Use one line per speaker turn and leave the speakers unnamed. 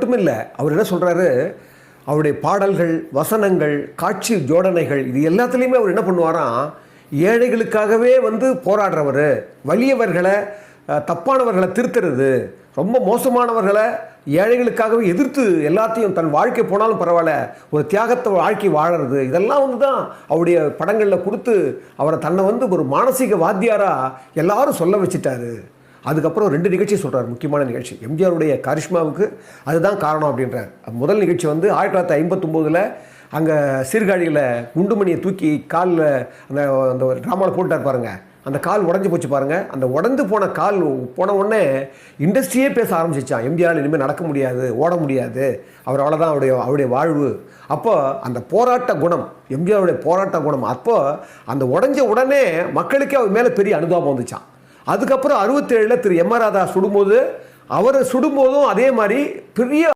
மட்டுமில்லை, அவர் என்ன சொல்கிறாரு, அவருடைய பாடல்கள், வசனங்கள், காட்சி ஜோடனைகள் இது எல்லாத்துலேயுமே அவர் என்ன பண்ணுவாராம், ஏழைகளுக்காகவே வந்து போராடுறவர், வலியவர்களை தப்பானவர்களை திருத்துறது, ரொம்ப மோசமானவர்களை ஏழைகளுக்காகவே எதிர்த்து எல்லாத்தையும் தன் வாழ்க்கை போனாலும் பரவாயில்ல ஒரு தியாகத்தை வாழ்க்கை வாழறது, இதெல்லாம் வந்து தான் அவருடைய படங்களில் கொடுத்து அவரை தன்னை வந்து ஒரு மானசீக வாத்தியாராக எல்லாரும் சொல்ல வச்சுட்டாரு. அதுக்கப்புறம் 2 நிகழ்ச்சி சொல்கிறார், முக்கியமான நிகழ்ச்சி. எம்ஜிஆருடைய கரிஷ்மாவுக்கு அதுதான் காரணம் அப்படின்றார். முதல் நிகழ்ச்சி வந்து 1959 அங்கே சீர்காழியில் குண்டுமணியை தூக்கி காலில் அந்த அந்த ட்ராமாவில் போட்டார் பாருங்க, அந்த கால் உடஞ்சி போச்சு பாருங்கள். அந்த உடந்து போன கால் போன உடனே இண்டஸ்ட்ரியே பேச ஆரம்பிச்சிச்சான், எம்ஜிஆர் இனிமேல் நடக்க முடியாது, ஓட முடியாது, அவர் அவ்வளோதான் அவருடைய வாழ்வு. அப்போ அந்த போராட்ட குணம், எம்ஜிஆருடைய போராட்ட குணம், அப்போ அந்த உடஞ்ச உடனே மக்களுக்கே அவர் மேலே பெரிய அனுதாபம் வந்துச்சான். அதுக்கப்புறம் 67 திரு எம் ஆர் ராதா சுடும்போது, அவரை சுடும்போதும் அதே மாதிரி பெரிய